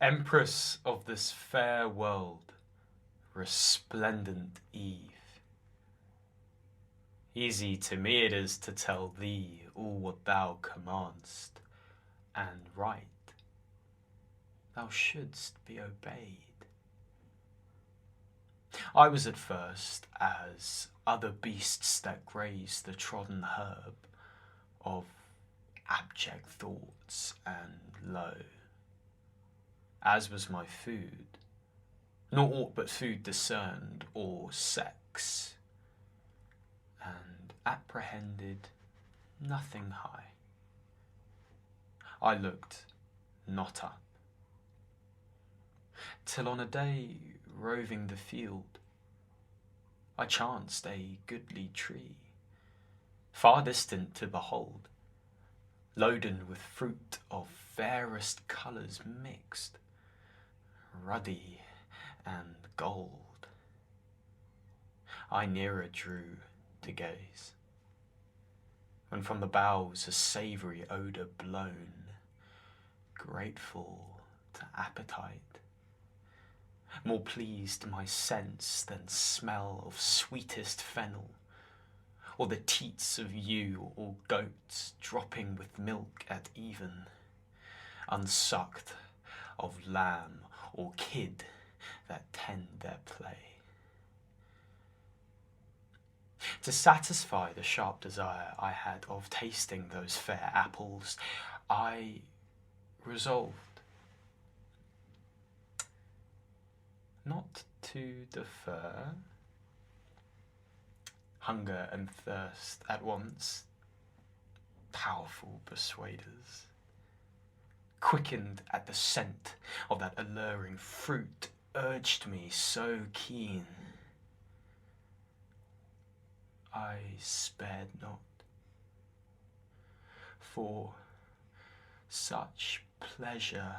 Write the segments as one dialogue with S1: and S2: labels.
S1: Empress of this fair world, resplendent Eve. Easy to me it is to tell thee all what thou command'st, and right thou shouldst be obeyed. I was at first as other beasts that graze the trodden herb of abject thoughts and low, as was my food, nor aught but food discerned or sex, and apprehended nothing high. I looked not up, till on a day roving the field, I chanced a goodly tree, far distant to behold, loaden with fruit of fairest colours mixed, ruddy and gold. I nearer drew to gaze, when from the boughs a savoury odour blown, grateful to appetite, more pleased my sense than smell of sweetest fennel, or the teats of ewe or goats dropping with milk at even, unsucked of lamb or kid that tend their play. To satisfy the sharp desire I had of tasting those fair apples, I resolved not to defer. Hunger and thirst at once, powerful persuaders, quickened at the scent of that alluring fruit, urged me so keen. I spared not, for such pleasure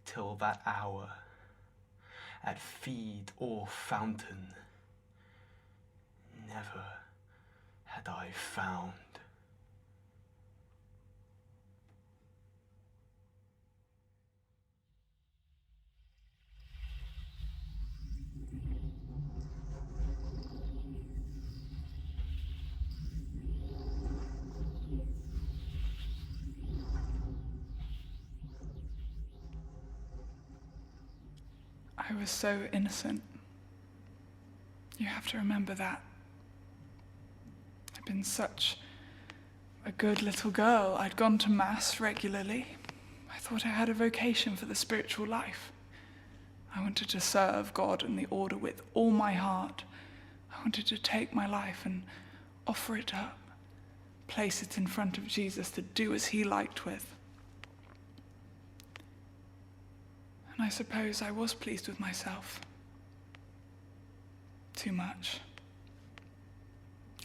S1: till that hour, at feed or fountain, never had I found.
S2: I was so innocent. You have to remember that. I'd been such a good little girl. I'd gone to Mass regularly. I thought I had a vocation for the spiritual life. I wanted to serve God and the order with all my heart. I wanted to take my life and offer it up, place it in front of Jesus to do as he liked with. And I suppose I was pleased with myself. Too much.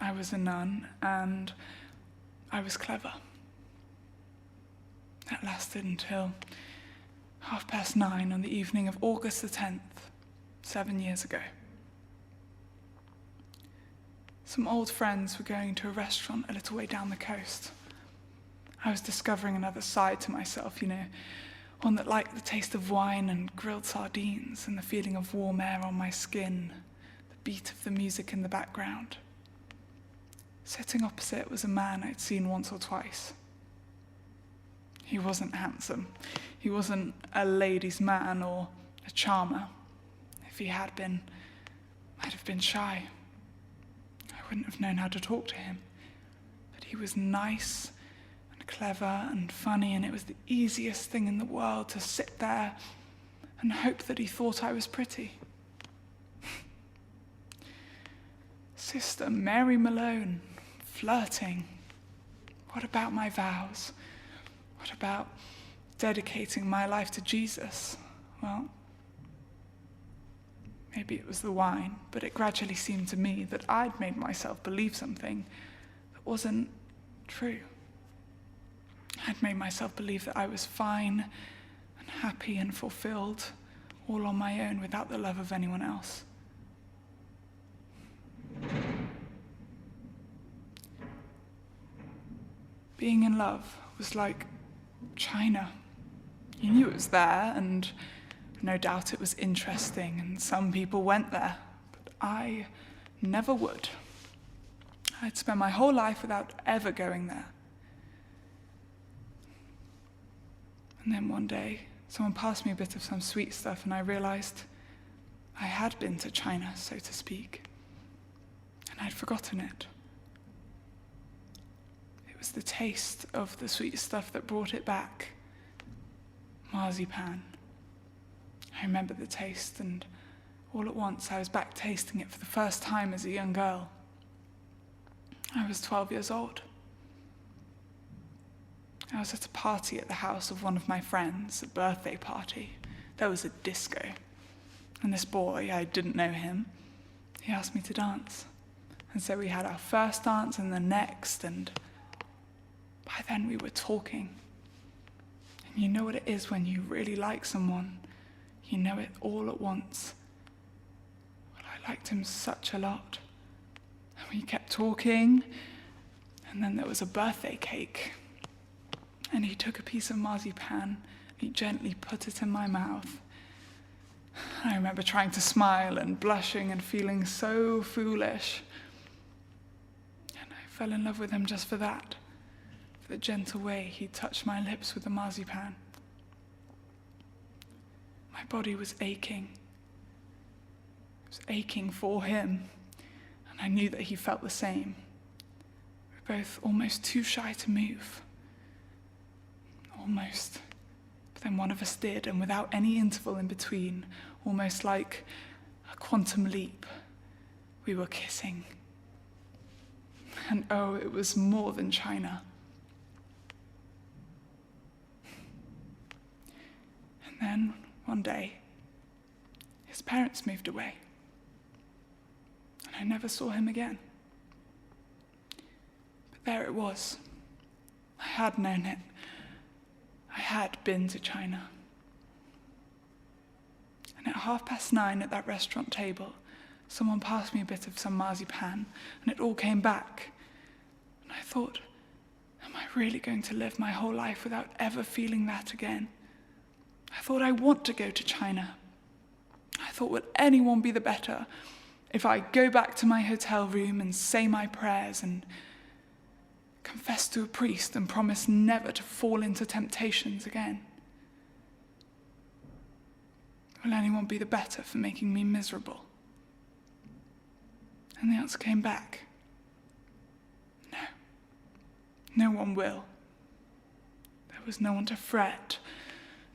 S2: I was a nun, and I was clever. That lasted until 9:30 on the evening of August the 10th, 7 years ago. Some old friends were going to a restaurant a little way down the coast. I was discovering another side to myself, one that liked the taste of wine and grilled sardines and the feeling of warm air on my skin, the beat of the music in the background. Sitting opposite was a man I'd seen once or twice. He wasn't handsome. He wasn't a ladies' man or a charmer. If he had been, I'd have been shy. I wouldn't have known how to talk to him. But he was nice and clever and funny, and it was the easiest thing in the world to sit there and hope that he thought I was pretty. Sister Mary Malone, flirting. What about my vows? What about dedicating my life to Jesus? Well, maybe it was the wine, but it gradually seemed to me that I'd made myself believe something that wasn't true. I'd made myself believe that I was fine and happy and fulfilled, all on my own without the love of anyone else. Being in love was like China. You knew it was there, and no doubt it was interesting, and some people went there, but I never would. I'd spend my whole life without ever going there. And then one day, someone passed me a bit of some sweet stuff, and I realized I had been to China, so to speak, and I'd forgotten it. It was the taste of the sweet stuff that brought it back. Marzipan. I remember the taste, and all at once I was back tasting it for the first time as a young girl. I was 12 years old. I was at a party at the house of one of my friends, a birthday party. There was a disco. And this boy, I didn't know him, he asked me to dance. And so we had our first dance and the next, and by then we were talking. And you know what it is when you really like someone. You know it all at once. Well, I liked him such a lot. And we kept talking, and then there was a birthday cake. And he took a piece of marzipan, and he gently put it in my mouth. I remember trying to smile and blushing and feeling so foolish. And I fell in love with him just for that, for the gentle way he touched my lips with the marzipan. My body was aching. It was aching for him, and I knew that he felt the same. We were both almost too shy to move. Almost. But then one of us did, and without any interval in between, almost like a quantum leap, we were kissing. And oh, it was more than China. And then, one day, his parents moved away. And I never saw him again. But there it was. I had known it. I had been to China. And at 9:30 at that restaurant table, someone passed me a bit of some marzipan, and it all came back. And I thought, am I really going to live my whole life without ever feeling that again? I thought, I want to go to China. I thought, would anyone be the better if I go back to my hotel room and say my prayers and confess to a priest and promise never to fall into temptations again? Will anyone be the better for making me miserable? And the answer came back. No. No one will. There was no one to fret,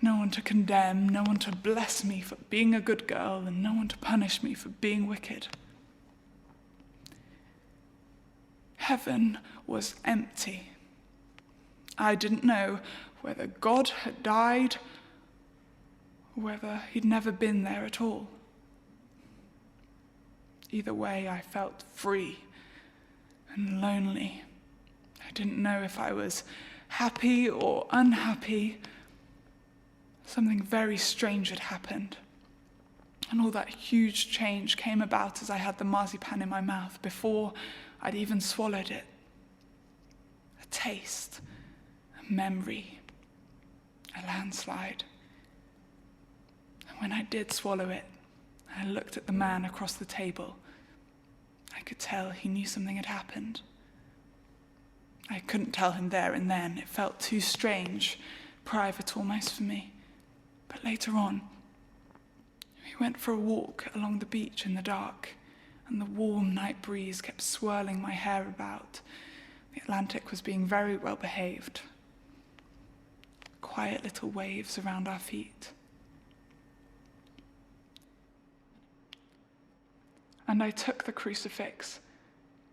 S2: no one to condemn, no one to bless me for being a good girl, and no one to punish me for being wicked. Heaven was empty. I didn't know whether God had died or whether he'd never been there at all. Either way, I felt free and lonely. I didn't know if I was happy or unhappy. Something very strange had happened. And all that huge change came about as I had the marzipan in my mouth before I'd even swallowed it. A taste, a memory, a landslide. And when I did swallow it, I looked at the man across the table. I could tell he knew something had happened. I couldn't tell him there and then. It felt too strange, private almost for me. But later on, we went for a walk along the beach in the dark, and the warm night breeze kept swirling my hair about. The Atlantic was being very well behaved. Quiet little waves around our feet. And I took the crucifix,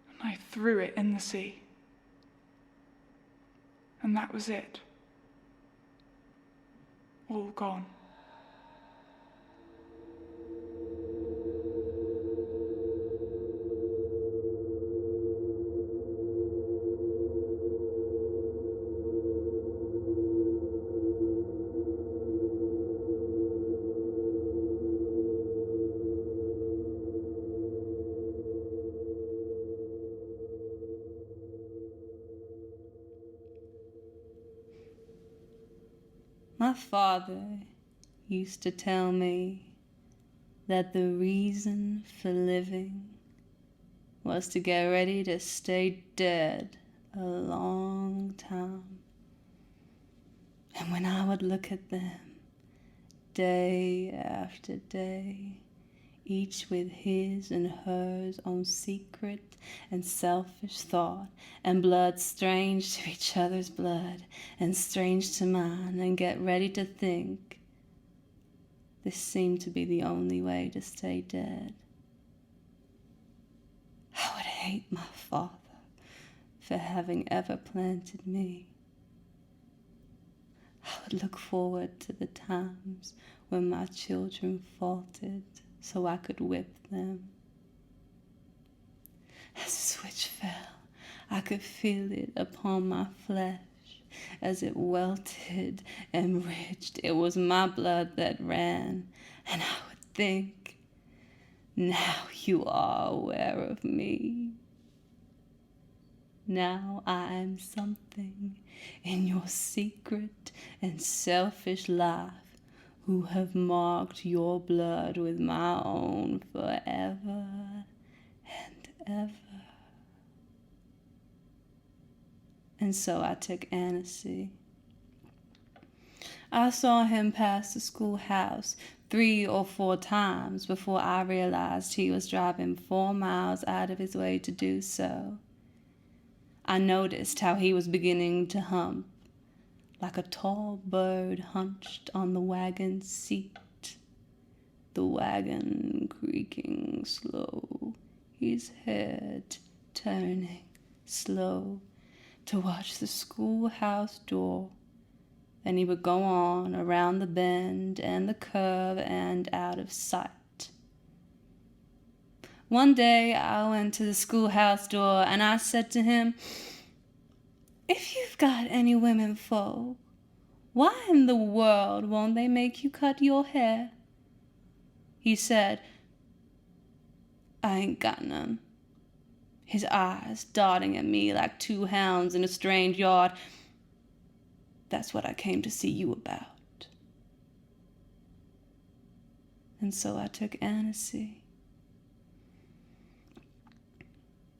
S2: and I threw it in the sea. And that was it. All gone.
S3: My father used to tell me that the reason for living was to get ready to stay dead a long time. And when I would look at them, day after day, each with his and hers own secret and selfish thought, and blood strange to each other's blood, and strange to mine, and get ready to think, this seemed to be the only way to stay dead. I would hate my father for having ever planted me. I would look forward to the times when my children faltered so I could whip them. As the switch fell, I could feel it upon my flesh as it welted and ridged. It was my blood that ran, and I would think, now you are aware of me. Now I am something in your secret and selfish life who have marked your blood with my own forever and ever. And so I took Annecy. I saw him pass the schoolhouse 3 or 4 times before I realized he was driving 4 miles out of his way to do so. I noticed how he was beginning to hump, like a tall bird hunched on the wagon seat, the wagon creaking slow, his head turning slow to watch the schoolhouse door. Then he would go on around the bend and the curve and out of sight. One day I went to the schoolhouse door and I said to him, if you've got any women folk, why in the world won't they make you cut your hair? He said, I ain't got none. His eyes darting at me like 2 hounds in a strange yard. That's what I came to see you about. And so I took Annecy.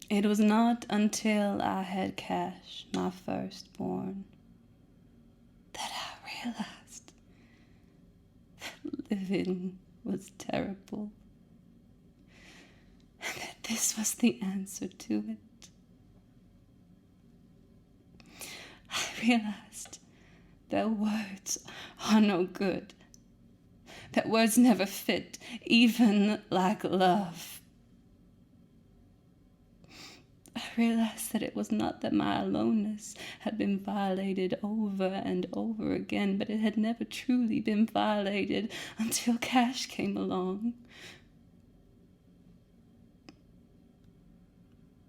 S3: It was not until I had Cash, my firstborn, that I realized that living was terrible, and that this was the answer to it. I realized that words are no good, that words never fit, even like love. I realized that it was not that my aloneness had been violated over and over again, but it had never truly been violated until Cash came along.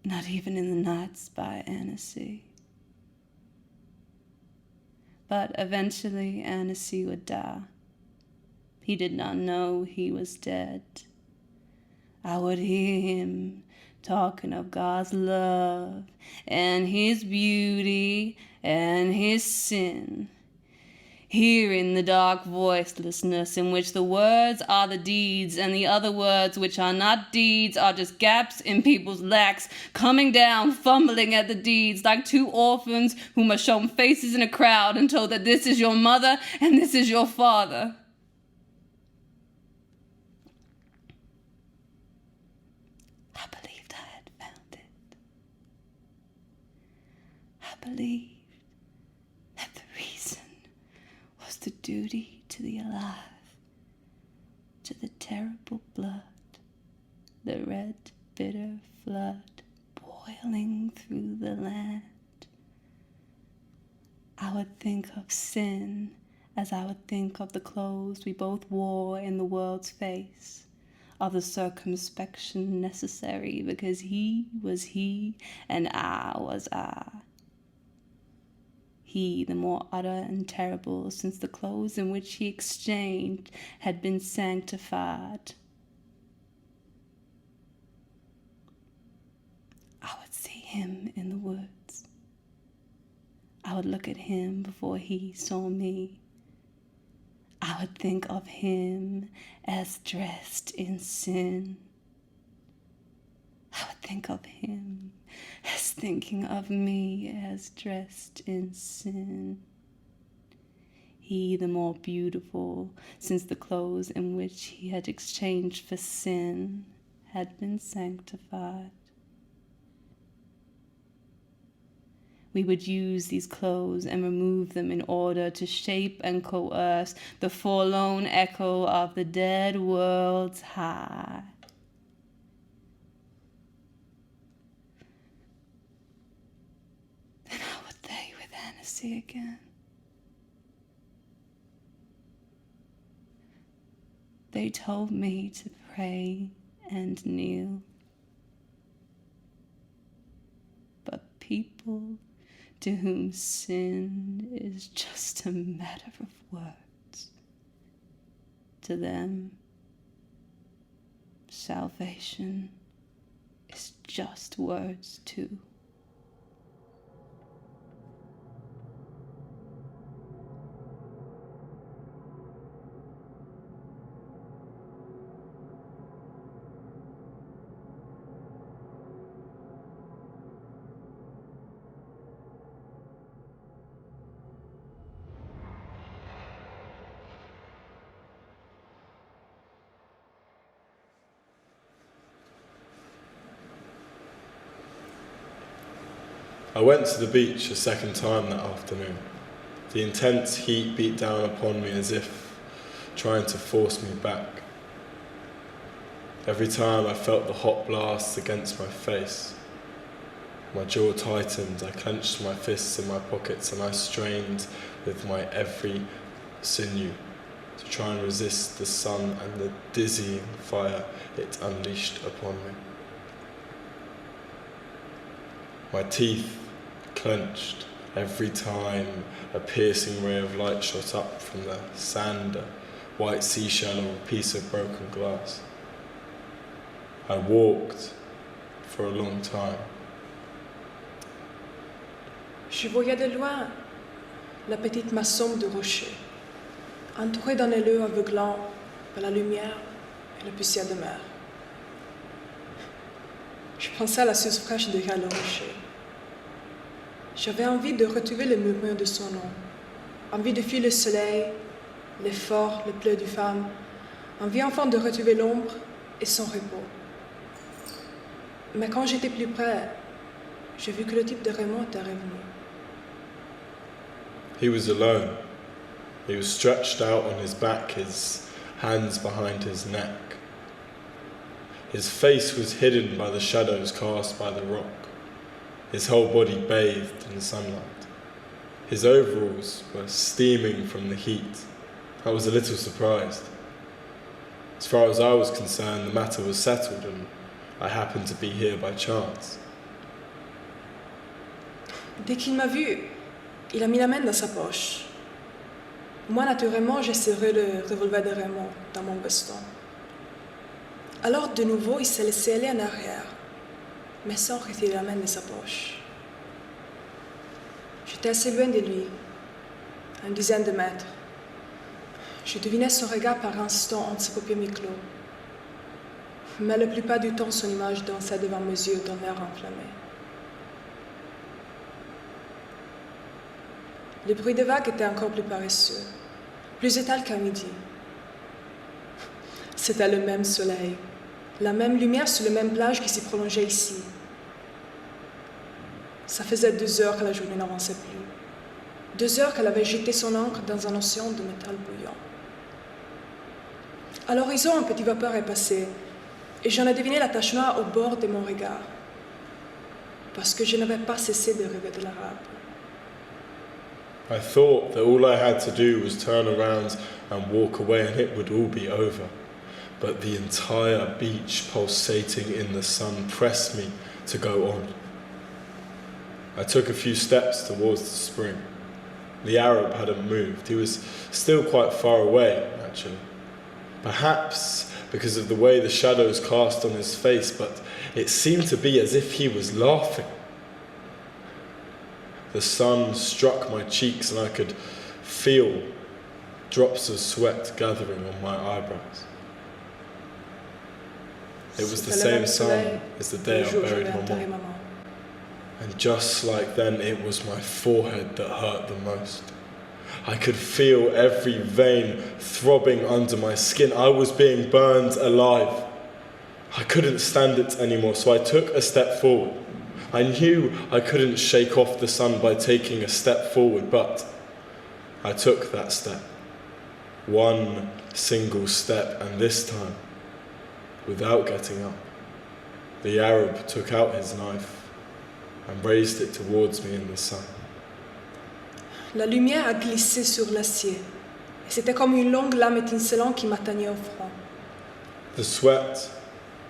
S3: Not even in the nights by Annecy. But eventually Annecy would die. He did not know he was dead. I would hear him talking of God's love and his beauty and his sin. Hearing the dark voicelessness in which the words are the deeds and the other words which are not deeds are just gaps in people's lacks, coming down, fumbling at the deeds like 2 orphans who must show faces in a crowd and told that this is your mother and this is your father. I believed I had found it. I believed that the reason was the duty to the alive, to the terrible blood, the red, bitter flood boiling through the land. I would think of sin as I would think of the clothes we both wore in the world's face, of the circumspection necessary because he was he and I was I. He the more utter and terrible since the clothes in which he exchanged had been sanctified. I would see him in the woods. I would look at him before he saw me. I would think of him as dressed in sin. I would think of him as thinking of me as dressed in sin. He the more beautiful, since the clothes in which he had exchanged for sin had been sanctified. We would use these clothes and remove them in order to shape and coerce the forlorn echo of the dead world's high. Then how would they with Hennessy again? They told me to pray and kneel. But people to whom sin is just a matter of words, to them, salvation is just words too.
S4: I went to the beach a second time that afternoon. The intense heat beat down upon me as if trying to force me back. Every time I felt the hot blasts against my face. My jaw tightened, I clenched my fists in my pockets and I strained with my every sinew to try and resist the sun and the dizzying fire it unleashed upon me. My teeth clenched every time a piercing ray of light shot up from the sand, a white seashell or a piece of broken glass. I walked for a long time.
S5: Je voyais de loin la petite maçon de rochers, entourée d'un élo aveuglant par la lumière et la poussière de mer. Je pensais à la suce fraîche derrière le rocher. J'avais envie de retrouver le murmure de son nom, envie de fuir le soleil, l'effort, le pleur d'une femme, envie enfin de retrouver l'ombre et son repos. Mais quand j'étais plus près, j'ai vu que le type de Raymond était revenu.
S4: He was alone. He was stretched out on his back, his hands behind his neck. His face was hidden by the shadows cast by the rock, his whole body bathed in sunlight. His overalls were steaming from the heat. I was a little surprised. As far as I was concerned, the matter was settled and I happened to be here by chance.
S5: Dès qu'il m'a vu, il a mis la main dans sa poche. Moi, naturellement, j'ai serré le revolver de Raymond dans mon veston. Alors, de nouveau, il s'est laissé aller en arrière, mais sans retirer la main de sa poche. J'étais assez loin de lui, à une dizaine de mètres. Je devinais son regard par instant entre ses paupières mi-clos. Mais la plupart du temps, son image dansait devant mes yeux dans l'air enflammé. Le bruit des vagues était encore plus paresseux, plus étal qu'à midi. C'était le même soleil, la même lumière sur la même plage qui s'y prolongeait ici. Ça faisait 2 heures que la journée n'avançait plus. 2 heures qu'elle avait jeté son ancre dans un océan de métal bouillant. À l'horizon, un petit vapeur est passé, et j'en ai deviné la tache noire au bord de mon regard, parce que je n'avais pas cessé de rêver de l'arabe.
S4: I thought that all I had to do was turn around and walk away and it would all be over. But the entire beach pulsating in the sun pressed me to go on. I took a few steps towards the spring. The Arab hadn't moved. He was still quite far away, actually. Perhaps because of the way the shadows cast on his face, but it seemed to be as if he was laughing. The sun struck my cheeks and I could feel drops of sweat gathering on my eyebrows. It was the same sun as the day I buried my mom. And just like then, it was my forehead that hurt the most. I could feel every vein throbbing under my skin. I was being burned alive. I couldn't stand it anymore, so I took a step forward. I knew I couldn't shake off the sun by taking a step forward, but I took that step. One single step, and this time, without getting up, the Arab took out his knife and raised it towards me in the sun.
S5: La lumière a glissé sur l'acier, et c'était comme une longue lame étincelante qui m'atteignait au front.
S4: The sweat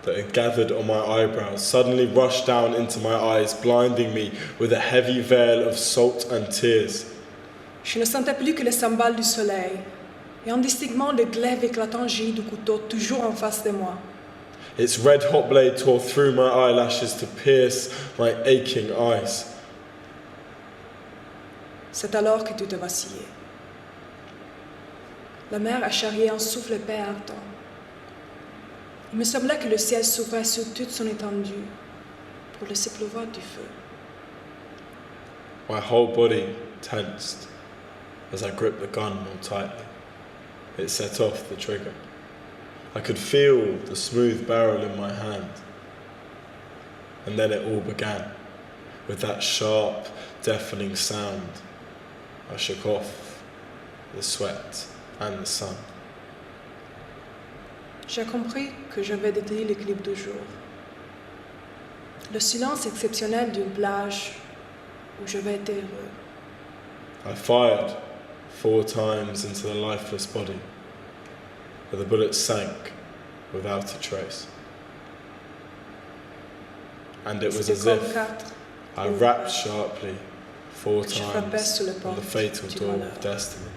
S4: that had gathered on my eyebrows suddenly rushed down into my eyes, blinding me with a heavy veil of salt and tears.
S5: Je ne sentais plus que les cymbales du soleil, et indistinctement le glaive éclatant jaillit du couteau toujours en face de moi.
S4: Its red-hot blade tore through my eyelashes to pierce my aching eyes.
S5: C'est alors que tout a vacillé. La mer a charrié un souffle épais et ardent. Il me semblait que le ciel s'ouvrait sur toute son étendue pour laisser pleuvoir du feu.
S4: My whole body tensed as I gripped the gun more tightly. It set off the trigger. I could feel the smooth barrel in my hand. And then it all began, with that sharp, deafening sound. I shook off the sweat and the sun.
S5: J'ai compris que j'avais détruit l'équilibre du jour. Le silence exceptionnel d'une plage où j'avais été heureux.
S4: I fired 4 times into the lifeless body, but the bullet sank without a trace. And it was as if I rapped sharply 4 times on the fatal door of destiny.